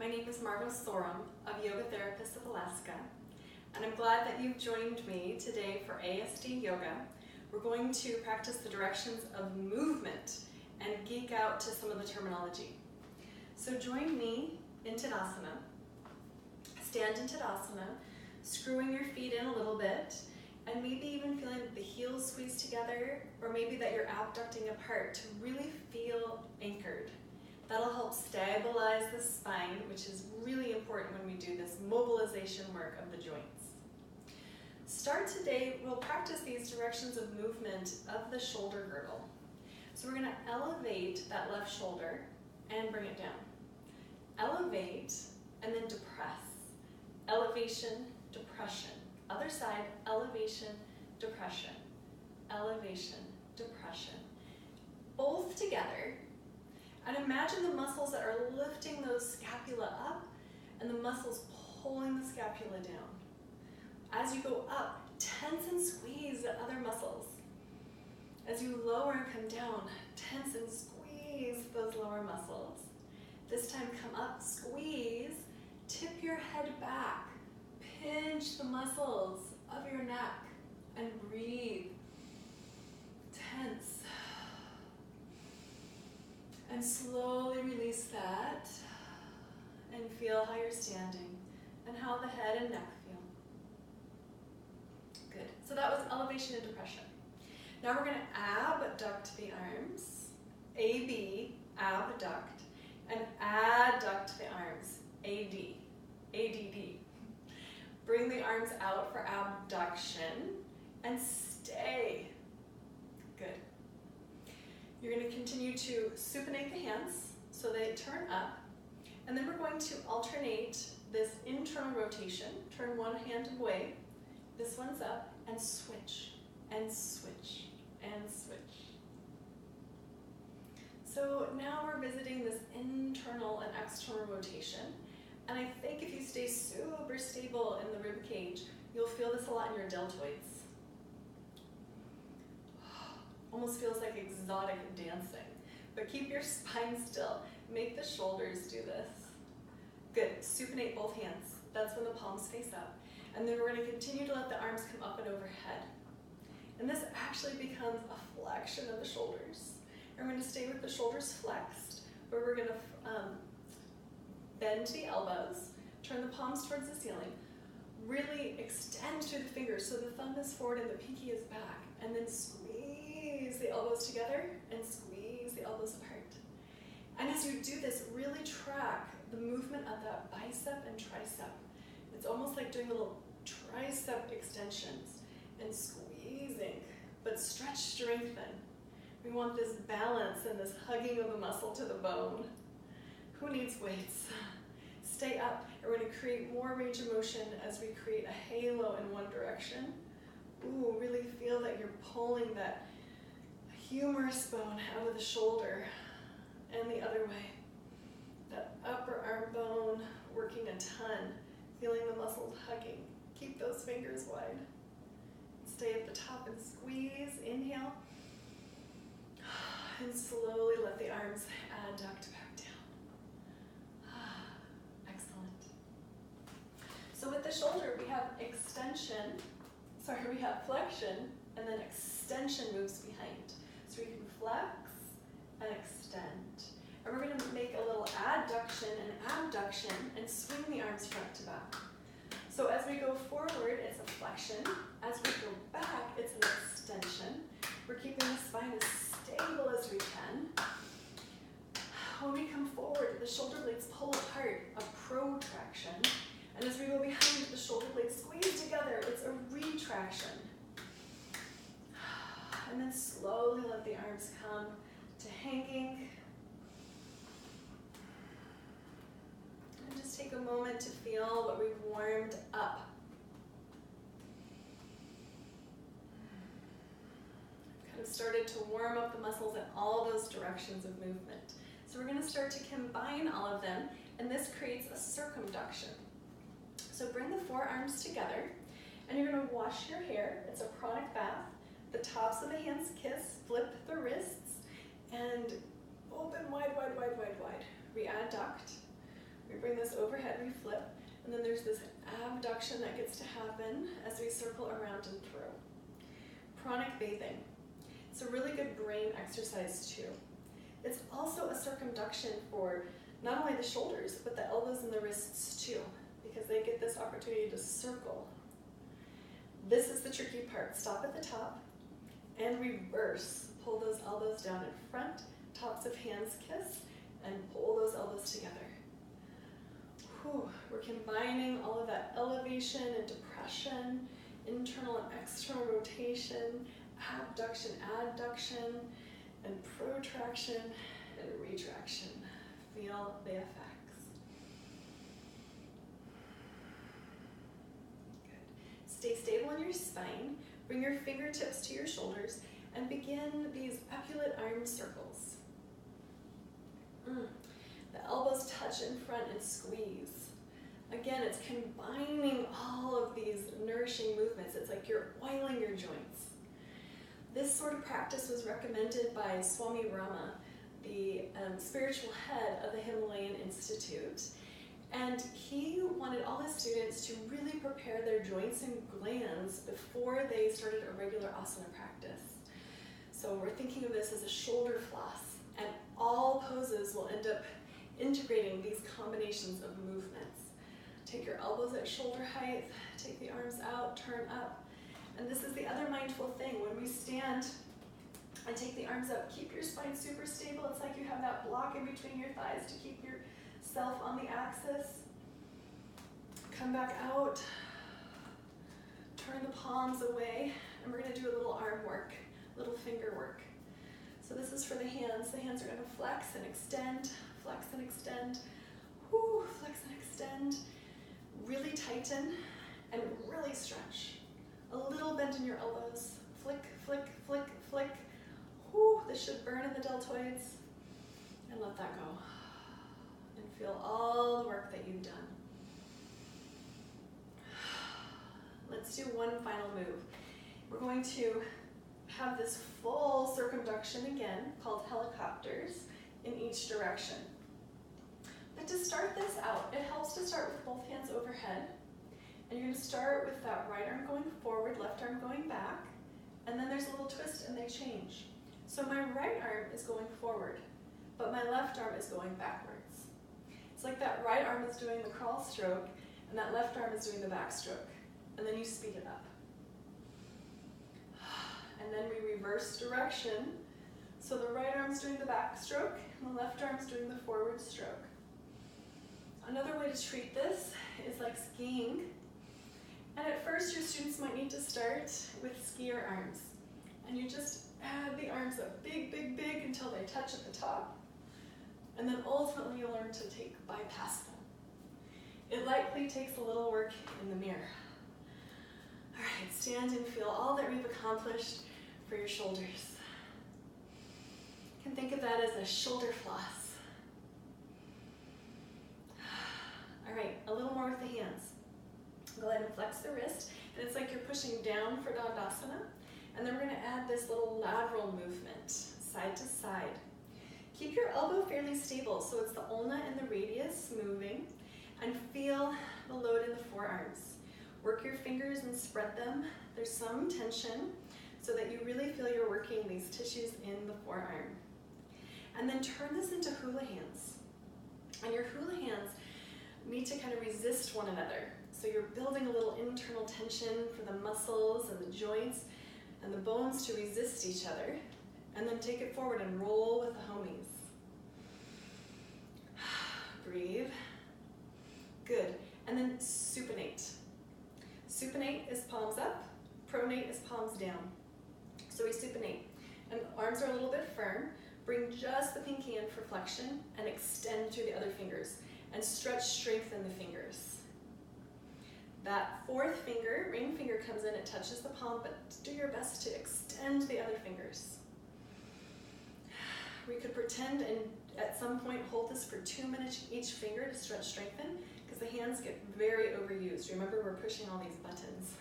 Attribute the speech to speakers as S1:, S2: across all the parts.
S1: My name is Margo Sorum of Yoga Therapists of Alaska, and I'm glad that you've joined me today for ASD Yoga. We're going to practice the directions of movement and geek out to some of the terminology. So join me in Tadasana. Stand in Tadasana, screwing your feet in a little bit, and maybe even feeling the heels squeeze together, or maybe that you're abducting apart to really feel anchored. That'll help stabilize the spine, which is really important when we do this mobilization work of the joints. Start today, we'll practice these directions of movement of the shoulder girdle. So we're going to elevate that left shoulder and bring it down. Elevate and then depress. Elevation, depression. Other side, elevation, depression. Elevation, depression. Both together. And imagine the muscles that are lifting those scapula up and the muscles pulling the scapula down. As you go up, tense and squeeze the other muscles. As you lower and come down, tense and squeeze those lower muscles. This time come up, squeeze, tip your head back, pinch the muscles of your neck, and breathe. Tense. And slowly release that, and feel how you're standing, and how the head and neck feel. Good. So that was elevation and depression. Now we're going to abduct the arms, AB, abduct, and adduct the arms, AD, ADD. Bring the arms out for abduction, and stay. Good. You're going to continue to supinate the hands so they turn up, and then we're going to alternate this internal rotation. Turn one hand away, this one's up, and switch, and switch, and switch. So now we're visiting this internal and external rotation, and I think if you stay super stable in the rib cage, you'll feel this a lot in your deltoids. Almost feels like exotic dancing, but keep your spine still. Make the shoulders do this. Good, supinate both hands. That's when the palms face up. And then we're going to continue to let the arms come up and overhead. And this actually becomes a flexion of the shoulders. And we're going to stay with the shoulders flexed, but we're going to bend the elbows, turn the palms towards the ceiling, really extend through the fingers so the thumb is forward and the pinky is back, and then squeeze the elbows together and squeeze the elbows apart. And as you do this, really track the movement of that bicep and tricep. It's almost like doing little tricep extensions and squeezing, but stretch, strengthen. We want this balance and this hugging of the muscle to the bone. Who needs weights? Stay up, and we're going to create more range of motion as we create a halo in one direction. Ooh, really feel that you're pulling that humerus bone out of the shoulder and the other way. That upper arm bone working a ton, feeling the muscles hugging. Keep those fingers wide. Stay at the top and squeeze. Inhale. And slowly let the arms adduct back down. Excellent. So with the shoulder, we have we have flexion, and then extension moves behind. So we can flex and extend. And we're going to make a little adduction and abduction and swing the arms front to back. So as we go forward, it's a flexion. As we go back, it's an extension. We're keeping the spine as stable as we can. When we come forward, the shoulder blades pull apart, a protraction. And as we go behind, the shoulder blades squeeze together. It's a retraction. And then slowly let the arms come to hanging. And just take a moment to feel what we've warmed up. Kind of started to warm up the muscles in all those directions of movement. So we're going to start to combine all of them, and this creates a circumduction. So bring the forearms together, and you're going to wash your hair. It's a chronic bath. The tops of the hands kiss, flip the wrists, and open wide, wide, wide, wide, wide. We adduct. We bring this overhead, we flip, and then there's this abduction that gets to happen as we circle around and through. Pranic bathing. It's a really good brain exercise too. It's also a circumduction for not only the shoulders, but the elbows and the wrists too, because they get this opportunity to circle. This is the tricky part. Stop at the top and reverse. Pull those elbows down in front, tops of hands kiss, and pull those elbows together. Whew. We're combining all of that elevation and depression, internal and external rotation, abduction, adduction, and protraction and retraction. Feel the effects. Good. Stay stable in your spine. Bring your fingertips to your shoulders and begin these epaulet arm circles. The elbows touch in front and squeeze. Again, it's combining all of these nourishing movements. It's like you're oiling your joints. This sort of practice was recommended by Swami Rama, the spiritual head of the Himalayan Institute. And he wanted all his students to really prepare their joints and glands before they started a regular asana practice. So we're thinking of this as a shoulder floss, and all poses will end up integrating these combinations of movements. Take your elbows at shoulder height, take the arms out, turn up. And this is the other mindful thing. When we stand and take the arms up, keep your spine super stable. It's like you have that block in between your thighs to keep yourself on the axis. Come back out, turn the palms away, and we're gonna do a little arm work, little finger work. So this is for the hands. The hands are gonna flex and extend, flex and extend, whoo, flex and extend. Really tighten and really stretch. A little bend in your elbows. Flick, flick, flick, flick. Whoo, this should burn in the deltoids. And let that go. And feel all the work that you've done. Let's do one final move. We're going to have this full circumduction again, called helicopters, in each direction. But to start this out, it helps to start with both hands overhead. And you're going to start with that right arm going forward, left arm going back. And then there's a little twist and they change. So my right arm is going forward, but my left arm is going backwards. It's like that right arm is doing the crawl stroke and that left arm is doing the back stroke. And then you speed it up. And then we reverse direction. So the right arm's doing the back stroke and the left arm's doing the forward stroke. Another way to treat this is like skiing. And at first your students might need to start with skier arms. And you just add the arms up big, big, big until they touch at the top. And then ultimately you'll learn to bypass them. It likely takes a little work in the mirror. All right, stand and feel all that we've accomplished for your shoulders. You can think of that as a shoulder floss. All right, a little more with the hands. Go ahead and flex the wrist, and it's like you're pushing down for Dandasana. And then we're gonna add this little lateral movement, side to side. Keep your elbow fairly stable, so it's the ulna and the radius moving, and feel the load in the forearms. Work your fingers and spread them. There's some tension, so that you really feel you're working these tissues in the forearm. And then turn this into hula hands. And your hula hands need to kind of resist one another. So you're building a little internal tension for the muscles and the joints and the bones to resist each other. And then take it forward and roll with the homies. Breathe. Good. And then supinate. Supinate is palms up. Pronate is palms down. So we supinate. And arms are a little bit firm. Bring just the pinky in for flexion and extend through the other fingers. And stretch, strengthen the fingers. That fourth finger, ring finger, comes in, it touches the palm, but do your best to extend the other fingers. We could pretend and at some point hold this for 2 minutes each finger to stretch, strengthen, because the hands get very overused. Remember, we're pushing all these buttons.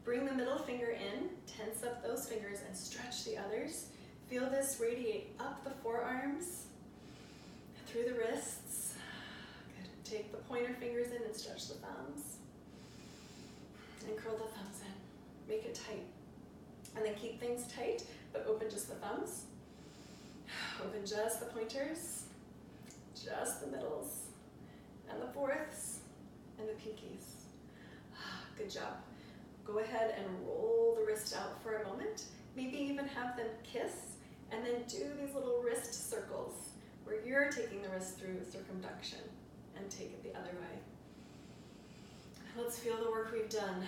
S1: Bring the middle finger in, tense up those fingers, and stretch the others. Feel this radiate up the forearms, through the wrists. Good. pointer fingers in and stretch the thumbs. And curl the thumbs in. Make it tight. And then keep things tight, but open just the thumbs. Open just the pointers, just the middles, and the fourths, and the pinkies. Good job. Go ahead and roll the wrist out for a moment. Maybe even have them kiss, and then do these little wrist circles where you're taking the wrist through circumduction, and take it the other way. Let's feel the work we've done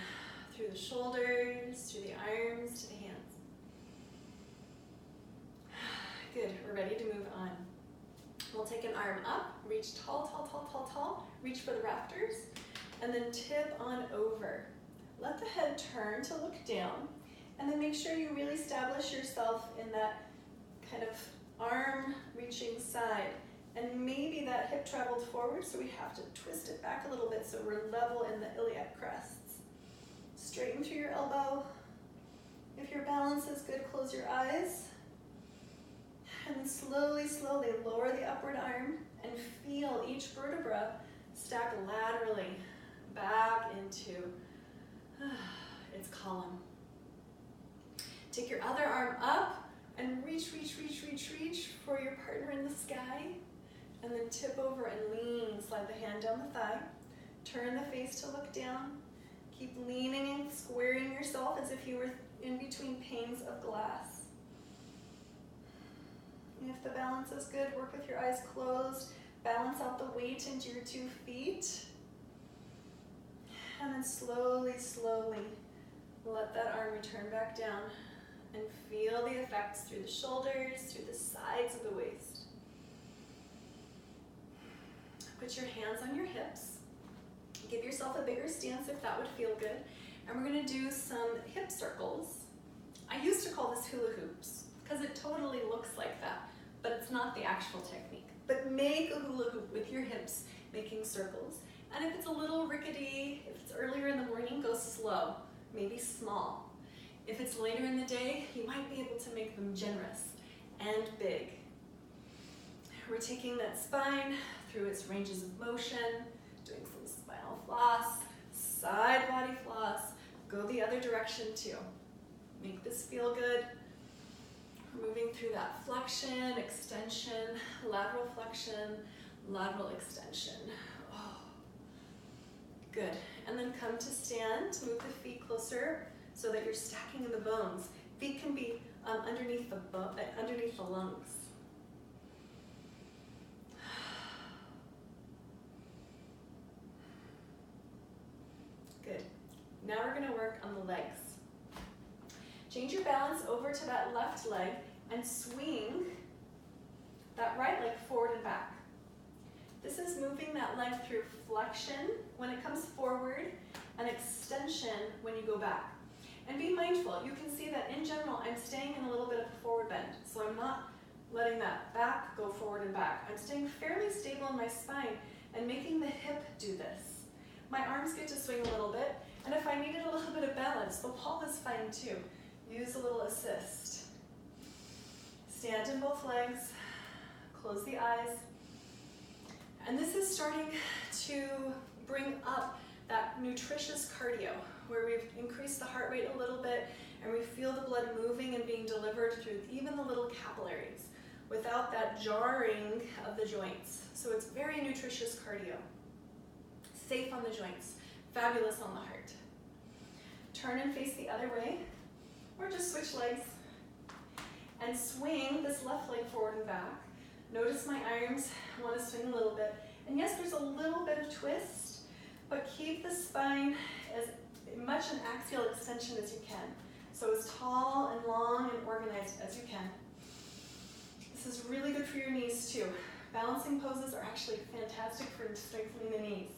S1: through the shoulders, through the arms, to the hands. Good, we're ready to move on. We'll take an arm up, reach tall, tall, tall, tall, tall, reach for the rafters, and then tip on over. Let the head turn to look down, and then make sure you really establish yourself in that kind of arm reaching side. And maybe that hip traveled forward, so we have to twist it back a little bit so we're level in the iliac crests. Straighten through your elbow. If your balance is good, close your eyes. And then slowly, slowly lower the upward arm and feel each vertebra stack laterally back into its column. Take your other arm up and reach, reach, reach, reach, reach for your partner in the sky. And then tip over and lean, slide the hand down the thigh. Turn the face to look down. Keep leaning and squaring yourself as if you were in between panes of glass. And if the balance is good, work with your eyes closed. Balance out the weight into your 2 feet. And then slowly, slowly let that arm return back down and feel the effects through the shoulders, through the sides of the waist. Put your hands on your hips. Give yourself a bigger stance if that would feel good. And we're going to do some hip circles. I used to call this hula hoops because it totally looks like that, but it's not the actual technique. But make a hula hoop with your hips making circles. And if it's a little rickety, if it's earlier in the morning, go slow, maybe small. If it's later in the day, you might be able to make them generous and big. We're taking that spine through its ranges of motion, doing some spinal floss, side body floss. Go the other direction too. Make this feel good. We're moving through that flexion, extension, lateral flexion, lateral extension. Oh. Good. And then come to stand. Move the feet closer so that you're stacking in the bones. Feet can be underneath the lungs. Good. Now we're going to work on the legs. Change your balance over to that left leg and swing that right leg forward and back. This is moving that leg through flexion when it comes forward and extension when you go back. And be mindful, you can see that in general I'm staying in a little bit of a forward bend, so I'm not letting that back go forward and back. I'm staying fairly stable in my spine and making the hip do this. My arms get to swing a little bit, and if I needed a little bit of balance, the wall is fine too. Use a little assist. Stand in both legs, close the eyes. And this is starting to bring up that nutritious cardio, where we've increased the heart rate a little bit, and we feel the blood moving and being delivered through even the little capillaries, without that jarring of the joints. So it's very nutritious cardio. Safe on the joints, fabulous on the heart. Turn and face the other way, or just switch legs. And swing this left leg forward and back. Notice my arms, I want to swing a little bit. And yes, there's a little bit of twist, but keep the spine as much an axial extension as you can. So as tall and long and organized as you can. This is really good for your knees too. Balancing poses are actually fantastic for strengthening the knees.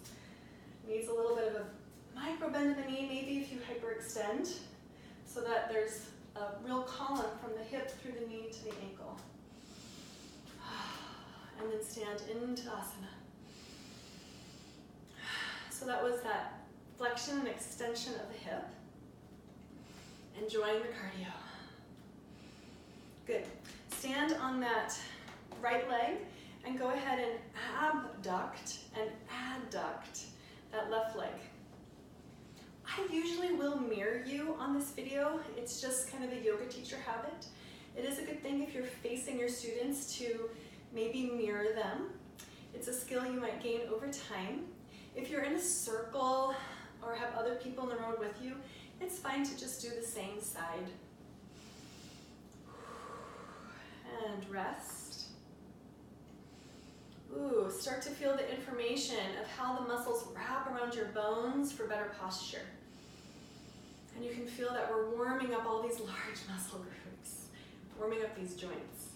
S1: Needs a little bit of a micro bend in the knee, maybe if you hyperextend, so that there's a real column from the hip through the knee to the ankle. And then stand into asana. So that was that flexion and extension of the hip. Enjoying the cardio. Good. Stand on that right leg and go ahead and abduct and adduct that left leg. I usually will mirror you on this video. It's just kind of a yoga teacher habit. It is a good thing if you're facing your students to maybe mirror them. It's a skill you might gain over time. If you're in a circle or have other people in the road with you, it's fine to just do the same side. And rest. Ooh, start to feel the information of how the muscles wrap around your bones for better posture. And you can feel that we're warming up all these large muscle groups, warming up these joints.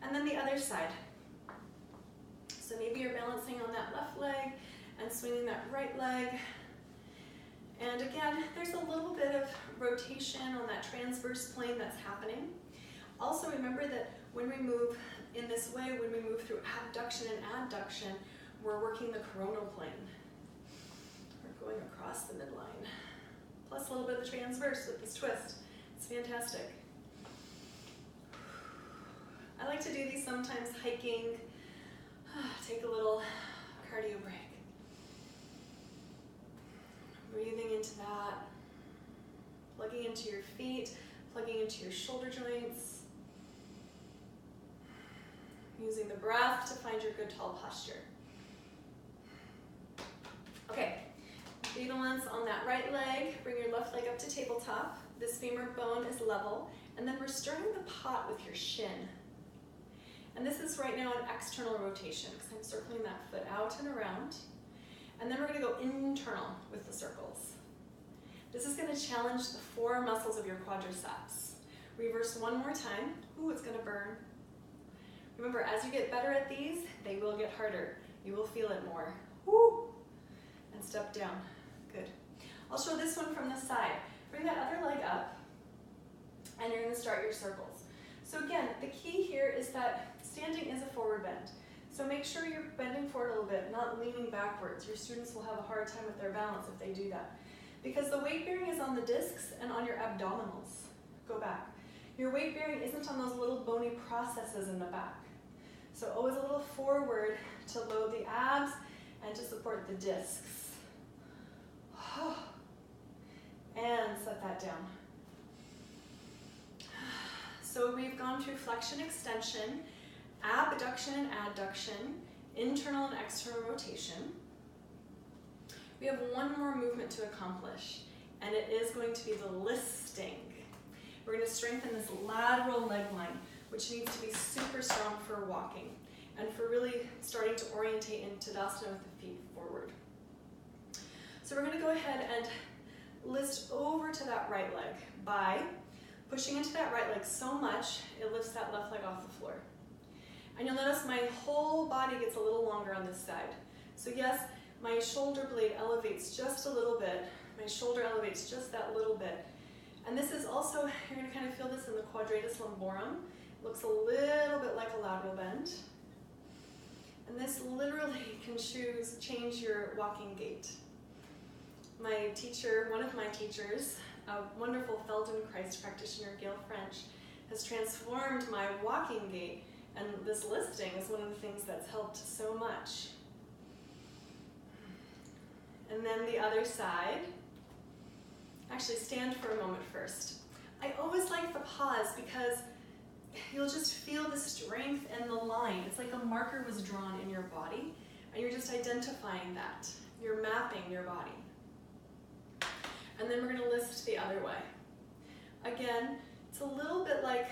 S1: And then the other side. So maybe you're balancing on that left leg and swinging that right leg. And again, there's a little bit of rotation on that transverse plane that's happening. Also remember that when we move in this way, when we move through abduction and adduction, we're working the coronal plane. We're going across the midline. Plus a little bit of the transverse with this twist. It's fantastic. I like to do these sometimes hiking. Take a little cardio break. Breathing into that. Plugging into your feet, plugging into your shoulder joints. Using the breath to find your good tall posture. Okay, balance on that right leg. Bring your left leg up to tabletop. This femur bone is level. And then we're stirring the pot with your shin. And this is right now an external rotation because I'm circling that foot out and around. And then we're going to go internal with the circles. This is going to challenge the 4 muscles of your quadriceps. Reverse one more time. Ooh, it's going to burn. Remember, as you get better at these, they will get harder. You will feel it more. Woo! And step down. Good. I'll show this one from the side. Bring that other leg up, and you're going to start your circles. So again, the key here is that standing is a forward bend. So make sure you're bending forward a little bit, not leaning backwards. Your students will have a hard time with their balance if they do that. Because the weight bearing is on the discs and on your abdominals. Go back. Your weight bearing isn't on those little bony processes in the back. So always a little forward to load the abs and to support the discs. And set that down. So we've gone through flexion, extension, abduction and adduction, internal and external rotation. We have one more movement to accomplish, and it is going to be the listing. We're going to strengthen this lateral leg line, which needs to be super strong for walking and for really starting to orientate in Tadasana with the feet forward. So we're going to go ahead and list over to that right leg by pushing into that right leg so much it lifts that left leg off the floor. And you'll notice my whole body gets a little longer on this side. So yes, my shoulder blade elevates just a little bit. My shoulder elevates just that little bit. And this is also, you're going to kind of feel this in the quadratus lumborum. It looks a little bit like a lateral bend. And this literally can change your walking gait. My teacher, one of my teachers, a wonderful Feldenkrais practitioner, Gail French, has transformed my walking gait, and this listing is one of the things that's helped so much. And then the other side. Actually, stand for a moment first. I always like the pause because you'll just feel the strength and the line. It's like a marker was drawn in your body, and you're just identifying that. You're mapping your body. And then we're going to list the other way. Again, it's a little bit like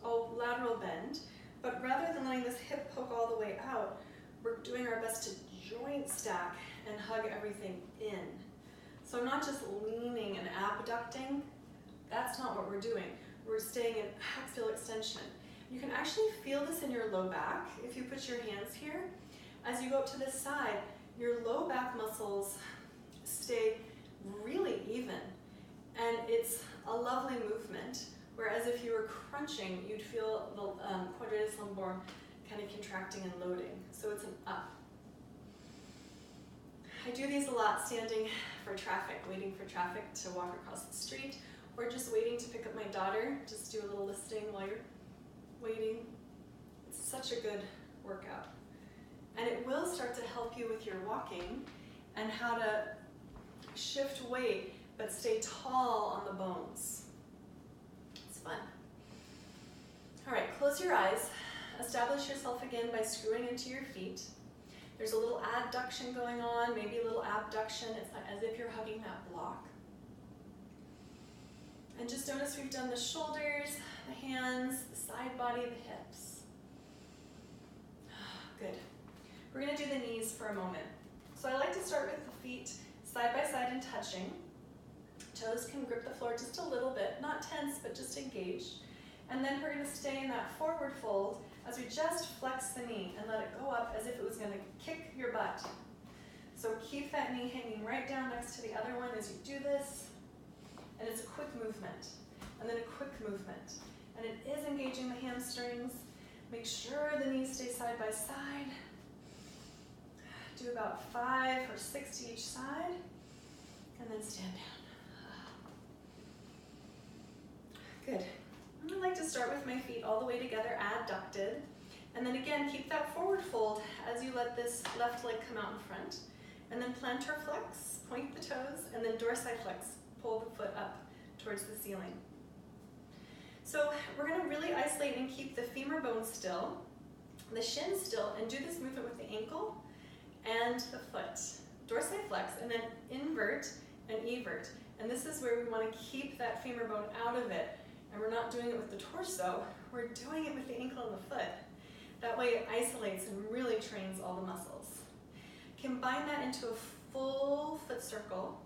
S1: a lateral bend, but rather than letting this hip poke all the way out, we're doing our best to joint stack and hug everything in. So I'm not just leaning and abducting. That's not what we're doing. We're staying in axial extension. You can actually feel this in your low back if you put your hands here. As you go up to this side, your low back muscles stay really even, and it's a lovely movement, whereas if you were crunching, you'd feel the quadratus lumborum kind of contracting and loading, so it's an up. I do these a lot standing for traffic, waiting for traffic to walk across the street, or just waiting to pick up my daughter. Just do a little listing while you're waiting. It's such a good workout. And it will start to help you with your walking and how to shift weight but stay tall on the bones. It's fun. All right, close your eyes. Establish yourself again by screwing into your feet. There's a little adduction going on, maybe a little abduction. It's like as if you're hugging that block. And just notice we've done the shoulders, the hands, the side body, the hips. Good. We're going to do the knees for a moment. So I like to start with the feet side by side and touching. Toes can grip the floor just a little bit, not tense, but just engaged. And then we're going to stay in that forward fold as we just flex the knee and let it go up as if it was going to kick your butt. So keep that knee hanging right down next to the other one as you do this. And it's a quick movement, and then a quick movement. And it is engaging the hamstrings. Make sure the knees stay side by side. Do about 5 or 6 to each side, and then stand down. Good. I like to start with my feet all the way together, adducted. And then again, keep that forward fold as you let this left leg come out in front. And then plantar flex, point the toes, and then dorsiflex, pull the foot up towards the ceiling. So we're going to really isolate and keep the femur bone still, the shin still, and do this movement with the ankle and the foot. Dorsiflex, and then invert and evert. And this is where we want to keep that femur bone out of it. And we're not doing it with the torso, we're doing it with the ankle and the foot. That way it isolates and really trains all the muscles. Combine that into a full foot circle,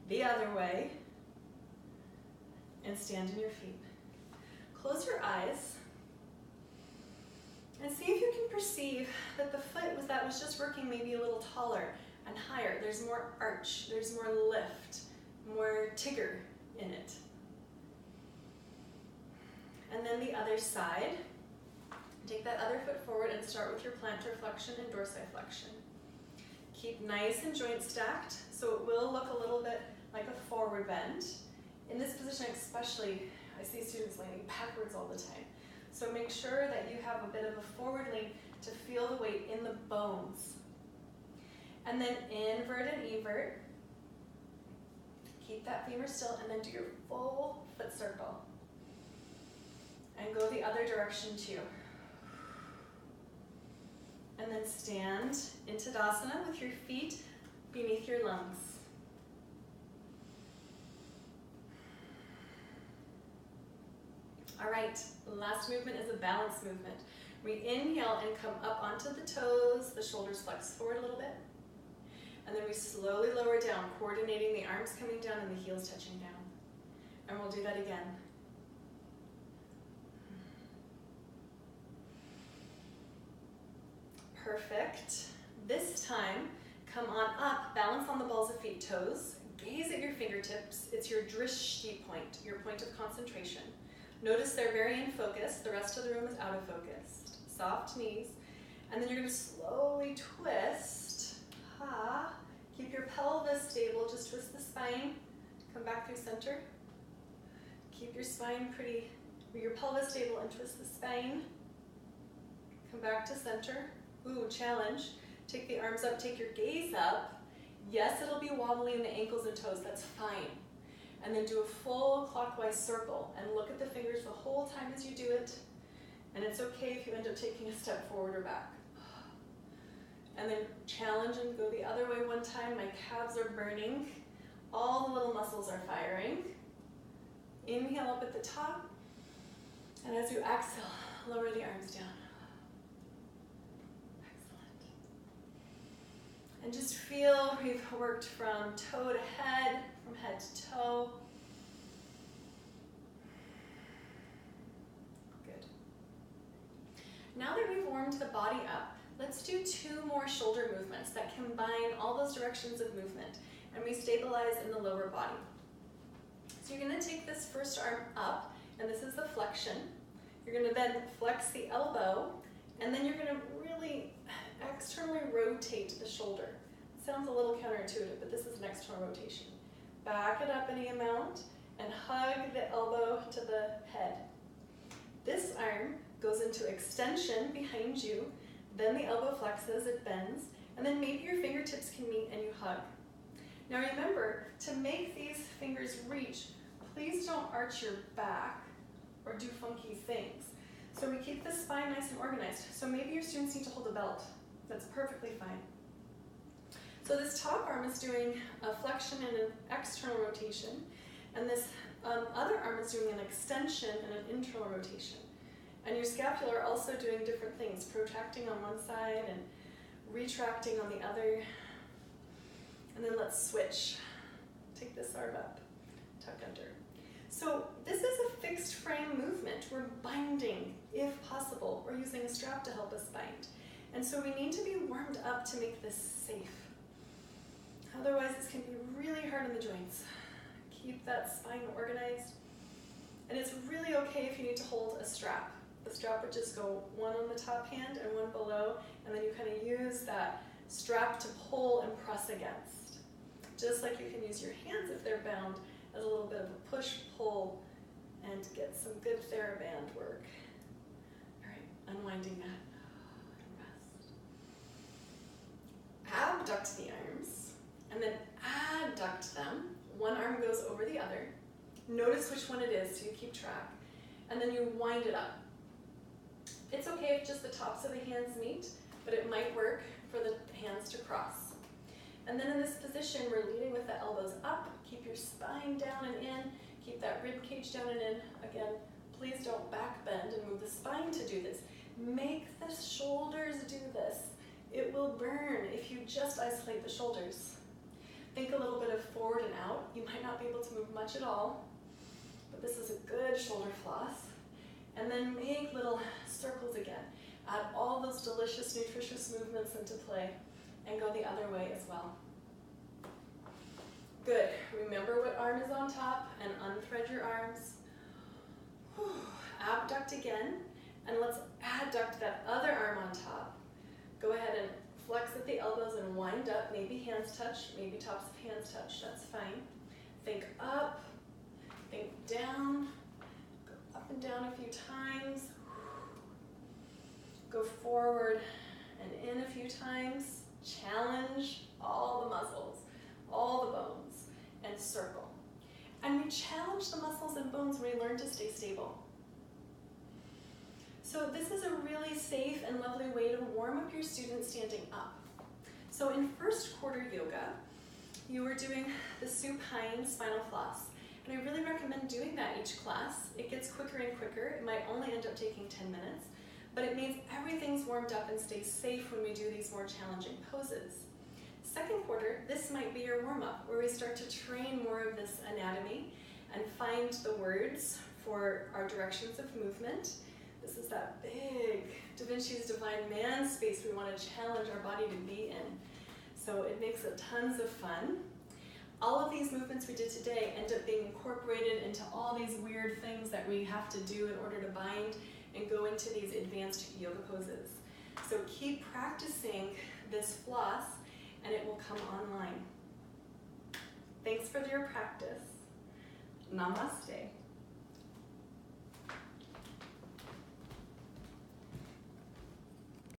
S1: the other way, and stand in your feet. Close your eyes and see if you can perceive that the foot that was just working maybe a little taller and higher. There's more arch, there's more lift, more tigger in it. And then the other side. Take that other foot forward and start with your plantar flexion and dorsiflexion. Keep nice and joint stacked, so it will look a little bit like a forward bend. In this position especially, I see students leaning backwards all the time. So make sure that you have a bit of a forward lean to feel the weight in the bones. And then invert and evert. Keep that femur still, and then do your full foot circle. And go the other direction too. And then stand in Tadasana with your feet beneath your lungs. All right, last movement is a balance movement. We inhale and come up onto the toes, the shoulders flex forward a little bit. And then we slowly lower down, coordinating the arms coming down and the heels touching down. And we'll do that again. Perfect. This time, come on up, balance on the balls of feet, toes, gaze at your fingertips. It's your drishti point, your point of concentration. Notice they're very in focus. The rest of the room is out of focus. Soft knees. And then you're going to slowly twist. Ha. Keep your pelvis stable. Just twist the spine. Come back through center. Keep your spine your pelvis stable and twist the spine. Come back to center. Ooh, challenge. Take the arms up, take your gaze up. Yes, it'll be wobbly in the ankles and toes, that's fine. And then do a full clockwise circle and look at the fingers the whole time as you do it. And it's okay if you end up taking a step forward or back. And then challenge and go the other way one time. My calves are burning. All the little muscles are firing. Inhale up at the top. And as you exhale, lower the arms down. And just feel we've worked from toe to head, from head to toe. Good. Now that we've warmed the body up, let's do 2 more shoulder movements that combine all those directions of movement, and we stabilize in the lower body. So you're going to take this first arm up, and this is the flexion. You're going to then flex the elbow, and then you're going to really externally rotate the shoulder. Sounds a little counterintuitive, but this is an external rotation. Back it up any amount and hug the elbow to the head. This arm goes into extension behind you, then the elbow flexes, it bends, and then maybe your fingertips can meet and you hug. Now remember, to make these fingers reach, please don't arch your back or do funky things. So we keep the spine nice and organized. So maybe your students need to hold a belt. That's perfectly fine. So this top arm is doing a flexion and an external rotation, and this other arm is doing an extension and an internal rotation. And your scapula are also doing different things, protracting on one side and retracting on the other. And then let's switch. Take this arm up, tuck under. So this is a fixed frame movement. We're binding, if possible. We're using a strap to help us bind. And so we need to be warmed up to make this safe. Otherwise, this can be really hard on the joints. Keep that spine organized. And it's really okay if you need to hold a strap. The strap would just go one on the top hand and one below, and then you kind of use that strap to pull and press against. Just like you can use your hands if they're bound as a little bit of a push-pull and get some good TheraBand work. All right, unwinding that and rest. Abduct the arms, and then adduct them. One arm goes over the other. Notice which one it is so you keep track. And then you wind it up. It's okay if just the tops of the hands meet, but it might work for the hands to cross. And then in this position, we're leading with the elbows up. Keep your spine down and in. Keep that rib cage down and in. Again, please don't back bend and move the spine to do this. Make the shoulders do this. It will burn if you just isolate the shoulders. Think a little bit of forward and out. You might not be able to move much at all, but this is a good shoulder floss. And then make little circles again. Add all those delicious, nutritious movements into play and go the other way as well. Good. Remember what arm is on top and unthread your arms. Abduct again, and let's adduct that other arm on top. Go ahead and flex at the elbows and wind up. Maybe hands touch, maybe tops of hands touch. That's fine. Think up, think down. Up and down a few times. Go forward and in a few times. Challenge all the muscles, all the bones, and circle. And we challenge the muscles and bones when we learn to stay stable. So this is a really safe and lovely way to warm up your students standing up. So in first quarter yoga, you were doing the supine spinal floss. And I really recommend doing that each class. It gets quicker and quicker. It might only end up taking 10 minutes, but it means everything's warmed up and stays safe when we do these more challenging poses. Second quarter, this might be your warm-up, where we start to train more of this anatomy and find the words for our directions of movement. This is that big Da Vinci's Divine Man space we want to challenge our body to be in. So it makes it tons of fun. All of these movements we did today end up being incorporated into all these weird things that we have to do in order to bind and go into these advanced yoga poses. So keep practicing this floss and it will come online. Thanks for your practice. Namaste.